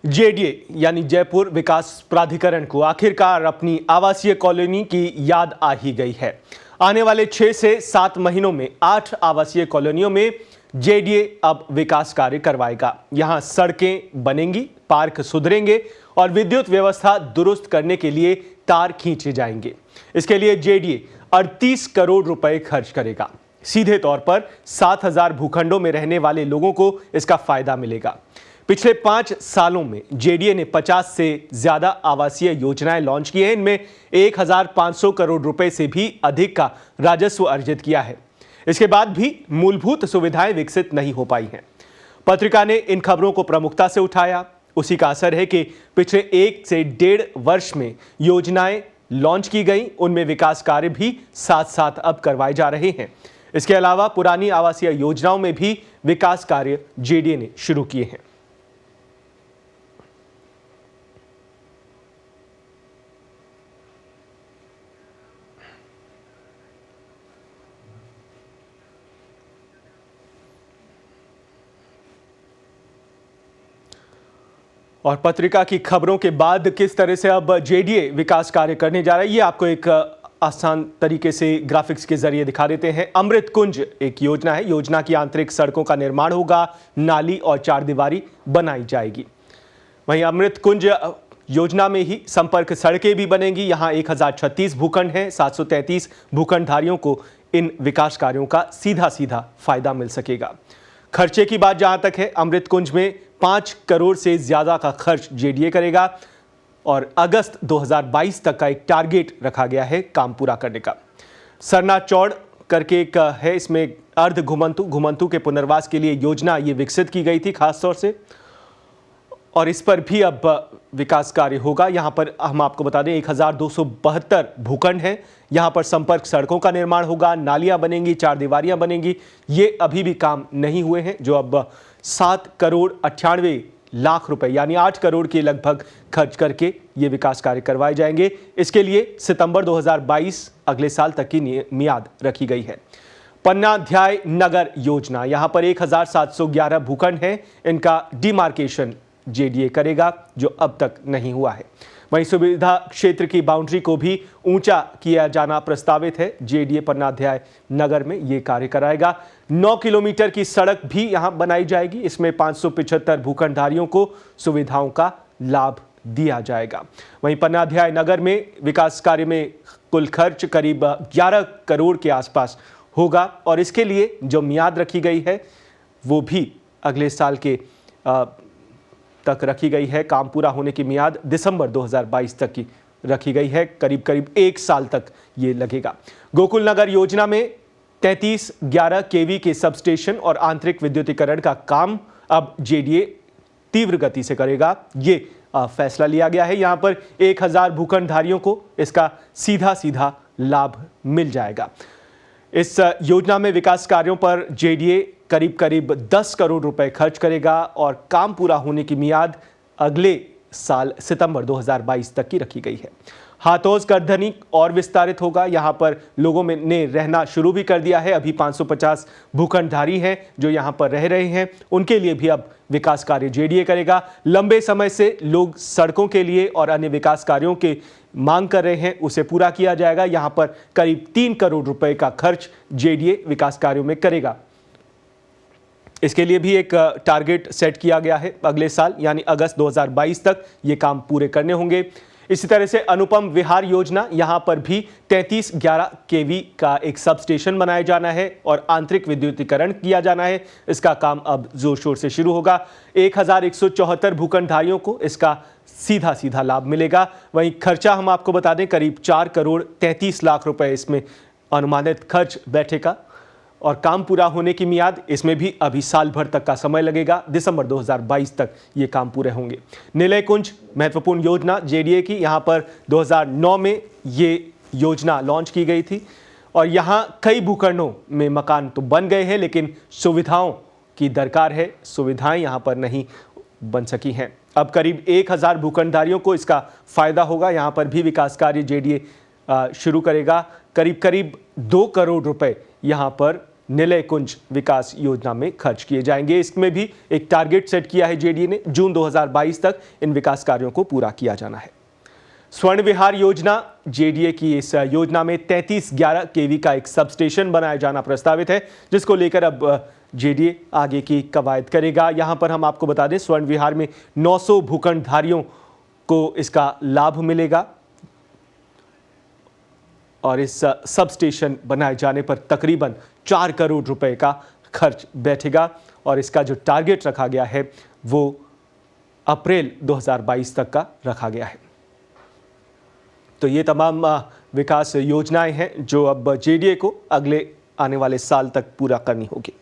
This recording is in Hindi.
जेडीए यानी जयपुर विकास प्राधिकरण को आखिरकार अपनी आवासीय कॉलोनी की याद आ ही गई है। आने वाले 6 से 7 महीनों में 8 आवासीय कॉलोनियों में जेडीए अब विकास कार्य करवाएगा। यहां सड़कें बनेंगी, पार्क सुधरेंगे और विद्युत व्यवस्था दुरुस्त करने के लिए तार खींचे जाएंगे। इसके लिए जेडीए 38 करोड़ रुपए खर्च करेगा। सीधे तौर पर 7,000 भूखंडों में रहने वाले लोगों को इसका फायदा मिलेगा। पिछले 5 सालों में जेडीए ने 50 से ज्यादा आवासीय योजनाएं लॉन्च की हैं। इनमें 1,500 करोड़ रुपए से भी अधिक का राजस्व अर्जित किया है। इसके बाद भी मूलभूत सुविधाएं विकसित नहीं हो पाई हैं। पत्रिका ने इन खबरों को प्रमुखता से उठाया। उसी का असर है कि पिछले 1 से 1.5 वर्ष में योजनाएं लॉन्च की गई, उनमें विकास कार्य भी साथ साथ अब करवाए जा रहे हैं। इसके अलावा पुरानी आवासीय योजनाओं में भी विकास कार्य जेडीए ने शुरू किए हैं। और पत्रिका की खबरों के बाद किस तरह से अब जेडीए विकास कार्य करने जा रहा है, ये आपको एक आसान तरीके से ग्राफिक्स के जरिए दिखा देते हैं। अमृत कुंज एक योजना है। योजना की आंतरिक सड़कों का निर्माण होगा, नाली और 4 दीवारी बनाई जाएगी। वहीं अमृत कुंज योजना में ही संपर्क सड़कें भी बनेंगी। यहां 1036 भूखंड हैं। 733 भूखंडधारियों को इन विकास कार्यों का सीधा सीधा फायदा मिल सकेगा। खर्चे की बात जहां तक है, अमृत कुंज में 5 करोड़ से ज्यादा का खर्च जेडीए करेगा और अगस्त 2022 तक का एक टारगेट रखा गया है काम पूरा करने का। सरना चौड़ करके एक है, इसमें अर्ध घुमंतु के पुनर्वास के लिए योजना ये विकसित की गई थी खास तौर से, और इस पर भी अब विकास कार्य होगा। यहां पर हम आपको बता दें 1272 भूखंड हैं। यहां पर संपर्क सड़कों का निर्माण होगा, नालियां बनेंगी, 4 दीवारियां बनेंगी। ये अभी भी काम नहीं हुए हैं, जो अब 7 करोड़ 98 लाख रुपए यानी 8 करोड़ के लगभग खर्च करके ये विकास कार्य करवाए जाएंगे। इसके लिए सितंबर 2022 अगले साल तक की मियाद रखी गई है। पन्नाध्याय नगर योजना, यहां पर 1711 भूखंड हैं। इनका डिमार्केशन जेडीए करेगा, जो अब तक नहीं हुआ है। वहीं सुविधा क्षेत्र की बाउंड्री को भी ऊंचा किया जाना प्रस्तावित है। जेडीए पन्नाध्याय नगर में यह कार्य कराएगा। 9 किलोमीटर की सड़क भी यहां बनाई जाएगी। इसमें 575 भूखंडधारियों को सुविधाओं का लाभ दिया जाएगा। वहीं पन्नाध्याय नगर में विकास कार्य में कुल खर्च करीब 11 करोड़ के आसपास होगा और इसके लिए जो मियाद रखी गई है वो भी अगले साल के तक रखी गई है। काम पूरा होने की मियाद दिसंबर 2022 तक की रखी गई है। करीब 1 साल तक ये लगेगा। गोकुल नगर योजना में 3311 केवी के सबस्टेशन और आंतरिक विद्युतीकरण का काम अब जेडीए तीव्र गति से करेगा। ये फैसला लिया गया है। यहां पर 1000 भूखंडधारियों को इसका सीधा सीधा लाभ मिल जाएगा। इस योजना में विकास कार्यों पर जेडीए करीब 10 करोड़ रुपए खर्च करेगा और काम पूरा होने की मियाद अगले साल सितंबर 2022 तक की रखी गई है। हाथोस करधनी और विस्तारित होगा। यहां पर लोगों ने रहना शुरू भी कर दिया है। अभी 550 भूखंडधारी हैं जो यहां पर रह रहे हैं। उनके लिए भी अब विकास कार्य जेडीए करेगा। लंबे समय से लोग सड़कों के लिए और अन्य विकास कार्यों के मांग कर रहे हैं, उसे पूरा किया जाएगा। यहां पर करीब 3 करोड़ रुपए का खर्च जेडीए विकास कार्यों में करेगा। इसके लिए भी एक टारगेट सेट किया गया है। अगले साल यानी अगस्त 2022 तक ये काम पूरे करने होंगे। इसी तरह से अनुपम विहार योजना, यहां पर भी 3311 केवी का एक सब स्टेशन बनाया जाना है और आंतरिक विद्युतीकरण किया जाना है। इसका काम अब जोर शोर से शुरू होगा। 1174 भूखंडधारियों को इसका सीधा सीधा लाभ मिलेगा। वहीं खर्चा हम आपको बता दें करीब 4 करोड़ 33 लाख रुपए इसमें अनुमानित खर्च बैठेगा और काम पूरा होने की मियाद, इसमें भी अभी साल भर तक का समय लगेगा। दिसंबर 2022 तक ये काम पूरे होंगे। निलय कुंज महत्वपूर्ण योजना जेडीए की, यहाँ पर 2009 में ये योजना लॉन्च की गई थी और यहाँ कई भूखंडों में मकान तो बन गए हैं, लेकिन सुविधाओं की दरकार है। सुविधाएं यहाँ पर नहीं बन सकी हैं। अब करीब 1000 भूखंडधारियों को इसका फायदा होगा। यहाँ पर भी विकास कार्य जेडीए शुरू करेगा। करीब 2 करोड़ रुपए यहाँ पर निलय कुंज विकास योजना में खर्च किए जाएंगे। इसमें भी एक टारगेट सेट किया है जेडीए ने, जून 2022 तक इन विकास कार्यों को पूरा किया जाना है। स्वर्ण विहार योजना, जेडीए की इस योजना में 3311 केवी का एक सब स्टेशन बनाया जाना प्रस्तावित है, जिसको लेकर अब जेडीए आगे की कवायद करेगा। यहां पर हम आपको बता दें, स्वर्ण विहार में 900 भूखंडधारियों को इसका लाभ मिलेगा और इस सब स्टेशन बनाए जाने पर तकरीबन 4 करोड़ रुपए का खर्च बैठेगा और इसका जो टारगेट रखा गया है वो अप्रैल 2022 तक का रखा गया है। तो ये तमाम विकास योजनाएं हैं जो अब जेडीए को अगले आने वाले साल तक पूरा करनी होगी।